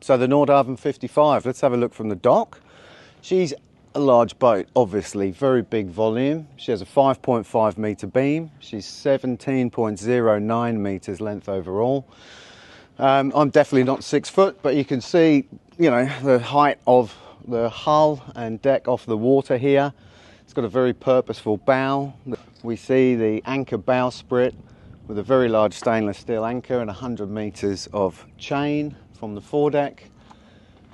So the Nordhavn 55, let's have a look from the dock. She's a large boat, obviously, very big volume. She has a 5.5 metre beam. She's 17.09 metres length overall. I'm definitely not 6 foot, but you can see, you know, the height of the hull and deck off the water here. It's got a very purposeful bow. We see the anchor bowsprit with a very large stainless steel anchor and 100 metres of chain from the foredeck.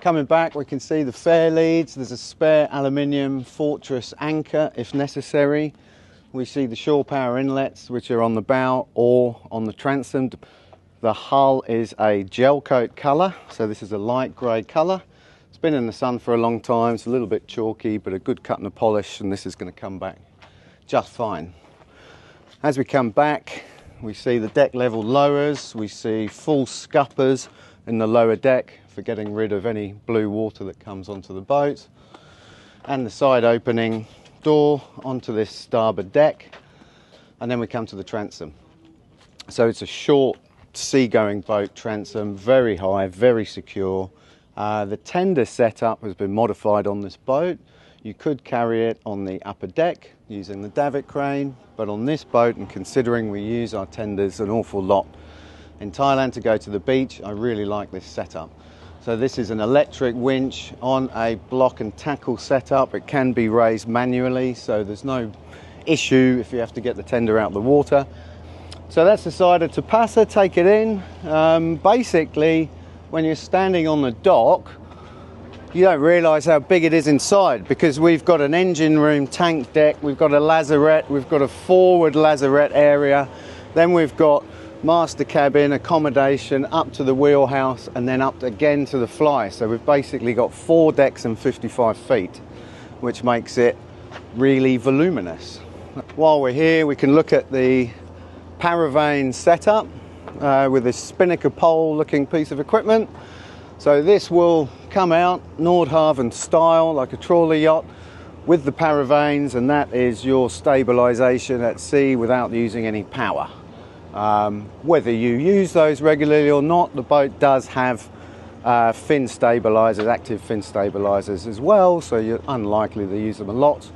Coming back, we can see the fair leads. There's a spare aluminium fortress anchor if necessary. We see the shore power inlets, which are on the bow or on the transom. The hull is a gel coat colour, so this is a light grey colour. It's been in the sun for a long time. It's a little bit chalky, but a good cut and a polish, and this is going to come back just fine. As we come back, we see the deck level lowers. We see full scuppers in the lower deck for getting rid of any blue water that comes onto the boat, and the side opening door onto this starboard deck, and then we come to the transom. So it's a short seagoing boat transom, very high, very secure. The tender setup has been modified on this boat. You could carry it on the upper deck using the davit crane, but on this boat, and considering we use our tenders an awful lot in Thailand to go to the beach, I really like this setup. So this is an electric winch on a block and tackle setup. It can be raised manually, so there's no issue if you have to get the tender out of the water. So that's the side of TIPASA, take it in. Basically, when you're standing on the dock, you don't realise how big it is inside, because we've got an engine room tank deck, we've got a lazarette, we've got a forward lazarette area, then we've got master cabin, accommodation, up to the wheelhouse, and then up again to the fly. So we've basically got 4 decks and 55 feet, which makes it really voluminous. While we're here, we can look at the paravane setup with this spinnaker pole looking piece of equipment. So this will come out Nordhavn style, like a trawler yacht, with the paravanes, and that is your stabilisation at sea without using any power. Whether you use those regularly or not, the boat does have fin stabilisers, active fin stabilisers as well, so you're unlikely to use them a lot.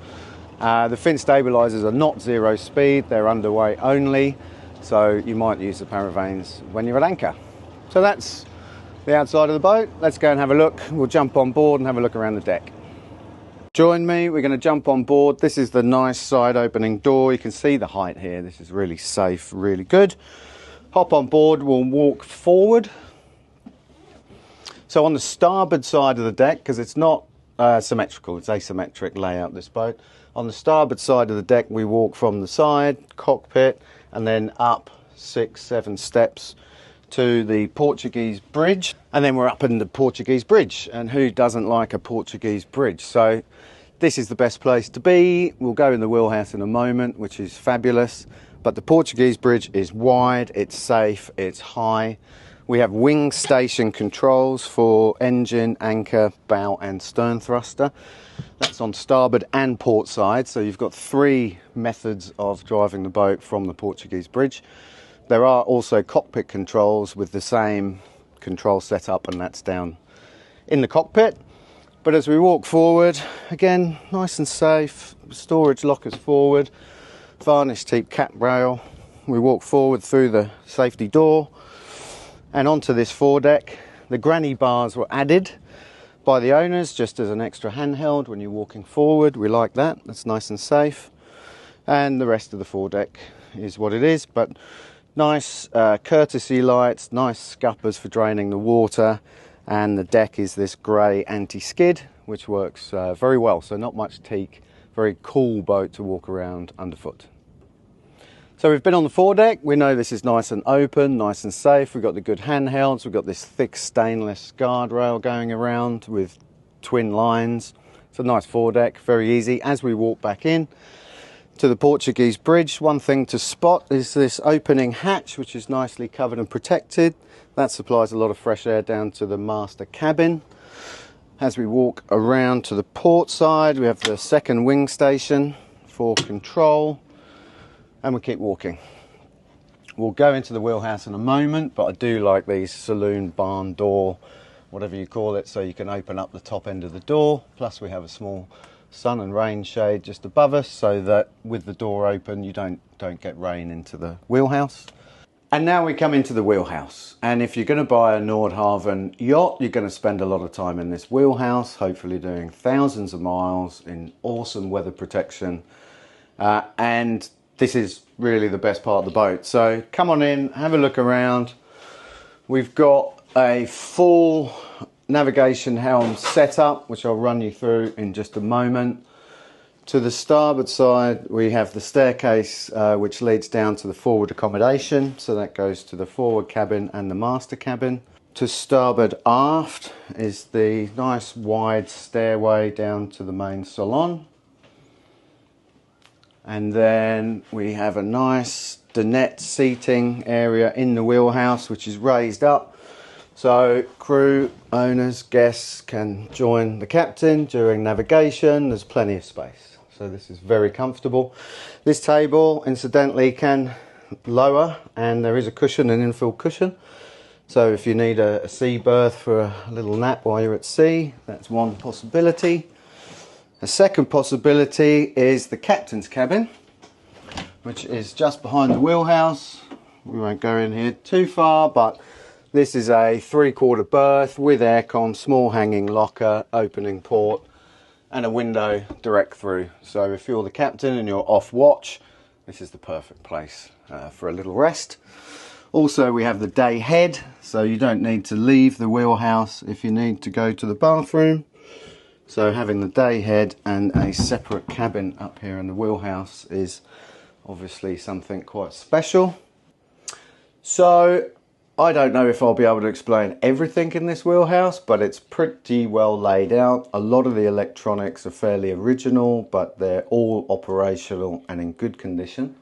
The fin stabilisers are not 0 speed, they're underway only, so you might use the paravanes when you're at anchor. So that's the outside of the boat. Let's go and have a look. We'll jump on board and have a look around the deck. Join me, we're going to jump on board. This is the nice side opening door. You can see the height here. This is really safe, really good. Hop on board, we'll walk forward. So on the starboard side of the deck, because it's not symmetrical, it's asymmetric layout, this boat. On the starboard side of the deck, we walk from the side, cockpit, and then up 6-7 steps to the Portuguese bridge, and then we're up in the Portuguese bridge, and who doesn't like a Portuguese bridge? So this is the best place to be. We'll go in the wheelhouse in a moment, which is fabulous, but the Portuguese bridge is wide, it's safe, it's high. We have wing station controls for engine, anchor, bow and stern thruster. That's on starboard and port side, so you've got 3 methods of driving the boat from the Portuguese bridge. There are also cockpit controls with the same control setup, and that's down in the cockpit. But as we walk forward, again, nice and safe, storage lockers forward, varnish teak cap rail. We walk forward through the safety door and onto this foredeck. The granny bars were added by the owners just as an extra handheld when you're walking forward. We like that, that's nice and safe. And the rest of the foredeck is what it is, but nice courtesy lights, nice scuppers for draining the water, and the deck is this grey anti-skid, which works very well, so not much teak, very cool boat to walk around underfoot. So we've been on the foredeck, we know this is nice and open, nice and safe. We've got the good handhelds, we've got this thick stainless guardrail going around with twin lines. It's a nice foredeck, very easy. As we walk back in to the Portuguese bridge, one thing to spot is this opening hatch, which is nicely covered and protected. That supplies a lot of fresh air down to the master cabin. As we walk around to the port side, we have the second wing station for control, and we keep walking. We'll go into the wheelhouse in a moment, but I do like these saloon barn door whatever you call it, so you can open up the top end of the door. Plus we have a small sun and rain shade just above us, so that with the door open you don't get rain into the wheelhouse. And now we come into the wheelhouse, and if you're going to buy a Nordhavn yacht, you're going to spend a lot of time in this wheelhouse, hopefully doing thousands of miles in awesome weather protection, and this is really the best part of the boat. So come on in, have a look around. We've got a full navigation helm setup, which I'll run you through in just a moment. To the starboard side, we have the staircase which leads down to the forward accommodation. So that goes to the forward cabin and the master cabin. To starboard aft is the nice wide stairway down to the main salon. And then we have a nice dinette seating area in the wheelhouse, which is raised up. So crew, owners, guests can join the captain during navigation. There's plenty of space. So this is very comfortable. This table, incidentally, can lower, and there is a cushion, an infill cushion. So if you need a sea berth for a little nap while you're at sea, that's one possibility. A second possibility is the captain's cabin, which is just behind the wheelhouse. We won't go in here too far, but this is a 3/4 berth with aircon, small hanging locker, opening port, and a window direct through. So if you're the captain and you're off watch, this is the perfect place for a little rest. Also, we have the day head, so you don't need to leave the wheelhouse if you need to go to the bathroom. So having the day head and a separate cabin up here in the wheelhouse is obviously something quite special. So I don't know if I'll be able to explain everything in this wheelhouse, but it's pretty well laid out. A lot of the electronics are fairly original, but they're all operational and in good condition.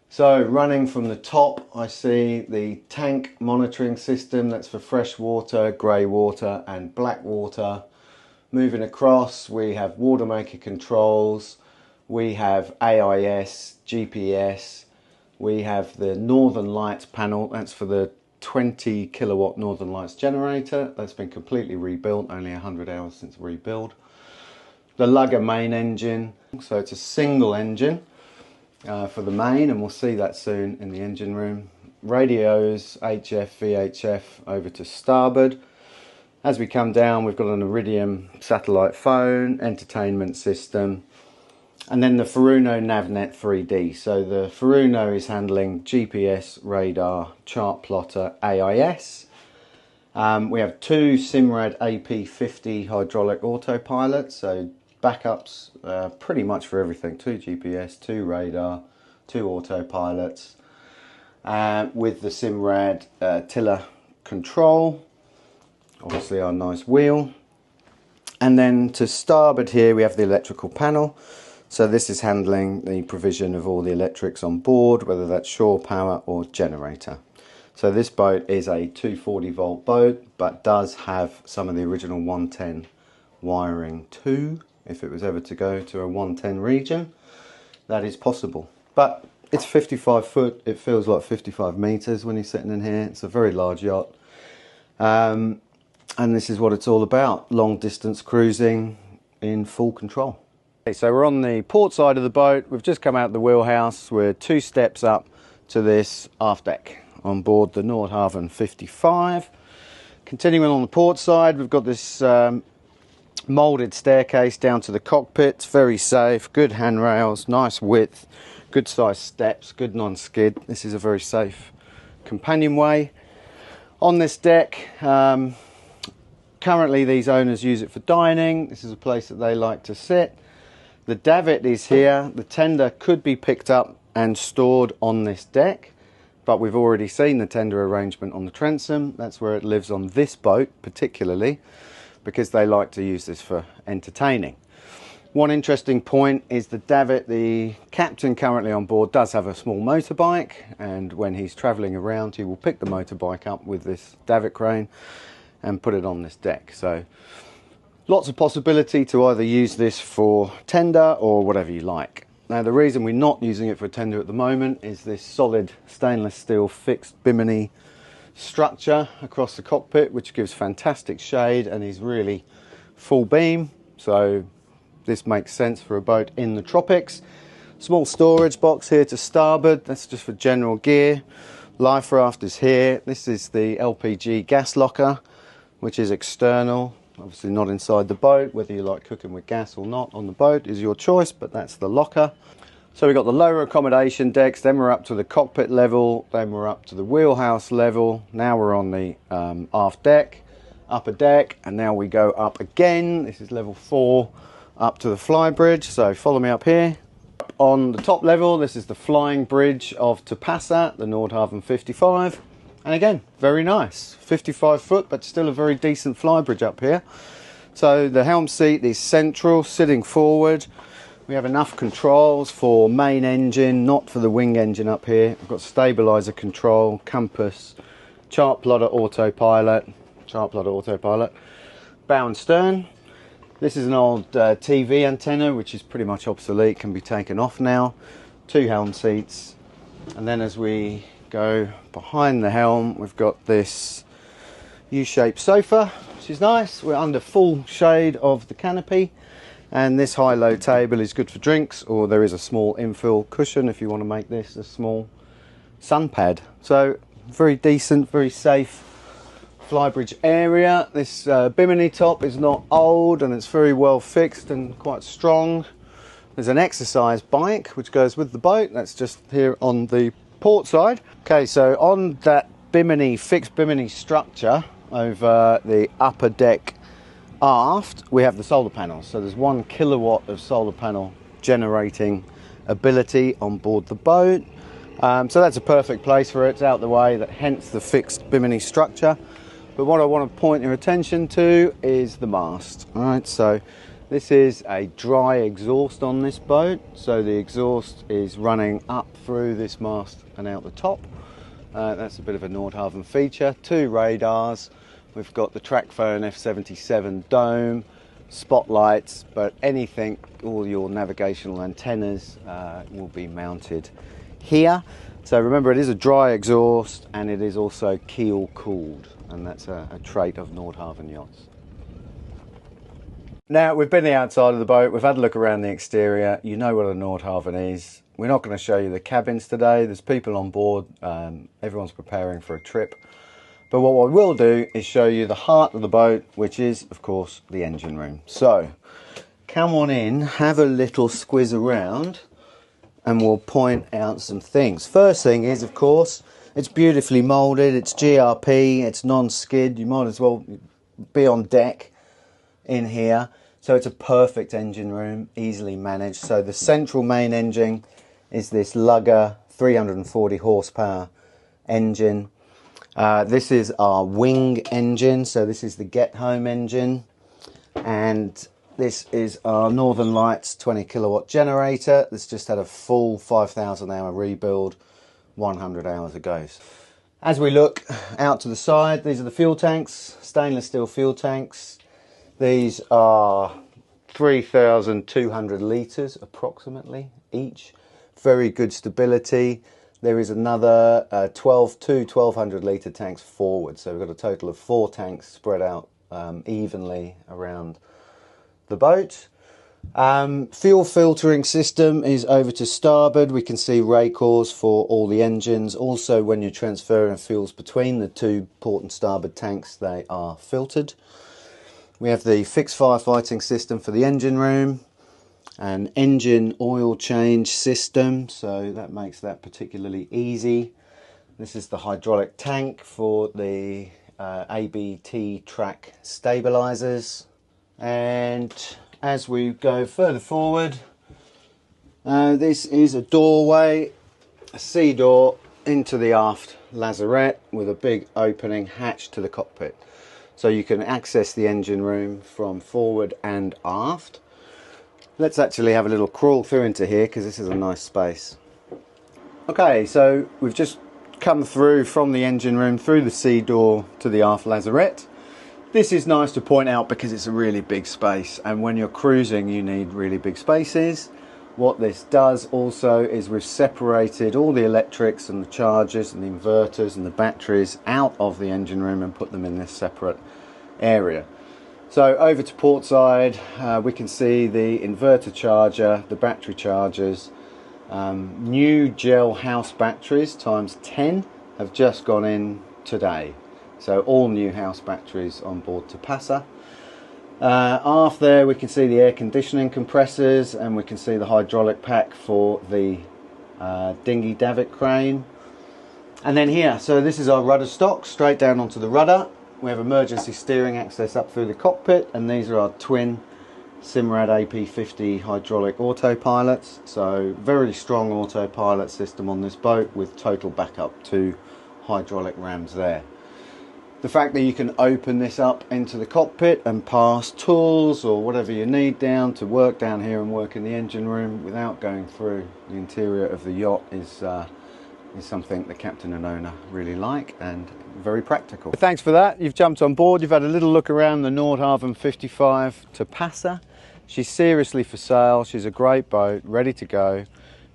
So running from the top, I see the tank monitoring system. That's for fresh water, grey water and black water. Moving across, we have water maker controls. We have AIS, GPS. We have the Northern Lights panel. That's for the 20 kilowatt Northern Lights generator. That's been completely rebuilt, only 100 hours since rebuild. The lugger main engine, so it's a single engine for the main, and we'll see that soon in the engine room. Radios, HF, VHF over to starboard. As we come down, we've got an Iridium satellite phone, entertainment system, and then the Furuno NavNet 3D. So the Furuno is handling GPS, radar, chart plotter, AIS. We have two Simrad AP50 hydraulic autopilots, so backups pretty much for everything. Two GPS, two radar, two autopilots, with the Simrad tiller control. Obviously our nice wheel. And then to starboard here we have the electrical panel. So this is handling the provision of all the electrics on board, whether that's shore power or generator. So this boat is a 240 volt boat, but does have some of the original 110 wiring too. If it was ever to go to a 110 region, that is possible. But it's 55 foot, it feels like 55 meters when you're sitting in here. It's a very large yacht. And this is what it's all about, long distance cruising in full control. Okay, so we're on the port side of the boat. We've just come out the wheelhouse. We're 2 steps up to this aft deck on board the Nordhavn 55. Continuing on the port side, we've got this moulded staircase down to the cockpit. It's very safe, good handrails, nice width, good sized steps, good non-skid. This is a very safe companionway. On this deck, currently these owners use it for dining. This is a place that they like to sit. The davit is here. The tender could be picked up and stored on this deck, but we've already seen the tender arrangement on the transom. That's where it lives on this boat particularly, because they like to use this for entertaining. One interesting point is the davit. The captain currently on board does have a small motorbike, and when he's travelling around he will pick the motorbike up with this davit crane and put it on this deck. So lots of possibility to either use this for tender or whatever you like. Now the reason we're not using it for tender at the moment is this solid stainless steel fixed bimini structure across the cockpit, which gives fantastic shade and is really full beam. So this makes sense for a boat in the tropics. Small storage box here to starboard. That's just for general gear. Life raft is here. This is the LPG gas locker, which is external. Obviously not inside the boat. Whether you like cooking with gas or not on the boat is your choice, but that's the locker. So we've got the lower accommodation decks, then we're up to the cockpit level, then we're up to the wheelhouse level. Now we're on the aft deck, upper deck, and now we go up again. This is level 4, up to the Flybridge. So follow me up here. On the top level, this is the flying bridge of TIPASA, the Nordhavn 55. And again, very nice. 55 foot, but still a very decent flybridge up here. So the helm seat is central, sitting forward. We have enough controls for main engine, not for the wing engine up here. We've got stabiliser control, compass, chart plotter autopilot, bow and stern. This is an old TV antenna, which is pretty much obsolete, can be taken off now. 2 helm seats. And then as we go behind the helm, we've got this U-shaped sofa, which is nice. We're under full shade of the canopy. And this high-low table is good for drinks, or there is a small infill cushion if you want to make this a small sun pad. So very decent, very safe flybridge area. This bimini top is not old and it's very well fixed and quite strong. There's an exercise bike which goes with the boat. That's just here on the port side. Okay, so on that bimini, fixed bimini structure over the upper deck aft, we have the solar panels. So there's 1 kilowatt of solar panel generating ability on board the boat. So that's a perfect place for it. It's out the way, hence the fixed bimini structure. But what I want to point your attention to is the mast. All right, so this is a dry exhaust on this boat. So the exhaust is running up through this mast and out the top. That's a bit of a Nordhavn feature. 2 radars. We've got the TrackPhone F77 dome, spotlights, but anything, all your navigational antennas will be mounted here. So remember, it is a dry exhaust and it is also keel cooled, and that's a trait of Nordhavn yachts. Now, we've been the outside of the boat, we've had a look around the exterior. You know what a Nordhavn is. We're not going to show you the cabins today. There's people on board, everyone's preparing for a trip. But what I will do is show you the heart of the boat, which is, of course, the engine room. So, come on in, have a little squiz around, and we'll point out some things. First thing is, of course, it's beautifully moulded, it's GRP, it's non-skid. You might as well be on deck in here. So it's a perfect engine room, easily managed. So the central main engine is this lugger 340 horsepower engine. This is our wing engine, so this is the get home engine, and this is our Northern Lights 20 kilowatt generator that's just had a full 5,000 hour rebuild 100 hours ago. As we look out to the side, these are the fuel tanks, stainless steel fuel tanks. These are 3,200 litres approximately each, very good stability. There is another 1,200 litre tanks forward, so we've got a total of 4 tanks spread out evenly around the boat. Fuel filtering system is over to starboard. We can see racors for all the engines. Also, when you're transferring fuels between the 2 port and starboard tanks, they are filtered. We have the fixed firefighting system for the engine room. An engine oil change system, so that makes that particularly easy. This is the hydraulic tank for the ABT track stabilizers. And as we go further forward, this is a doorway, a sea door into the aft lazarette with a big opening hatch to the cockpit. So you can access the engine room from forward and aft. Let's actually have a little crawl through into here because this is a nice space. Okay, so we've just come through from the engine room through the sea door to the aft lazarette. This is nice to point out because it's a really big space, and when you're cruising you need really big spaces. What this does also is we've separated all the electrics and the chargers and the inverters and the batteries out of the engine room and put them in this separate area. So over to port side, we can see the inverter charger, the battery chargers, new gel house batteries times 10 have just gone in today. So all new house batteries on board TIPASA. Aft there we can see the air conditioning compressors, and we can see the hydraulic pack for the dinghy davit crane. And then here, so this is our rudder stock, straight down onto the rudder. We have emergency steering access up through the cockpit, and these are our twin Simrad AP50 hydraulic autopilots. So very strong autopilot system on this boat with total backup to hydraulic rams there. The fact that you can open this up into the cockpit and pass tools or whatever you need down to work down here and work in the engine room without going through the interior of the yacht is something the captain and owner really like, and very practical. Thanks for that. You've jumped on board. You've had a little look around the Nordhavn 55 TIPASA. She's seriously for sale. She's a great boat, ready to go.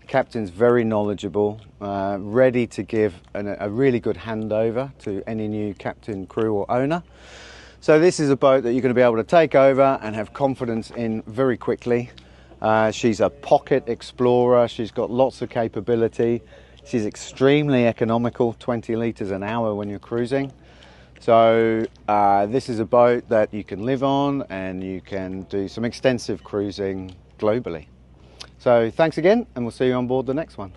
Captain's very knowledgeable, ready to give a really good handover to any new captain, crew or owner. So this is a boat that you're going to be able to take over and have confidence in very quickly. She's a pocket explorer. She's got lots of capability. She's extremely economical, 20 litres an hour when you're cruising. So this is a boat that you can live on and you can do some extensive cruising globally. So thanks again, and we'll see you on board the next one.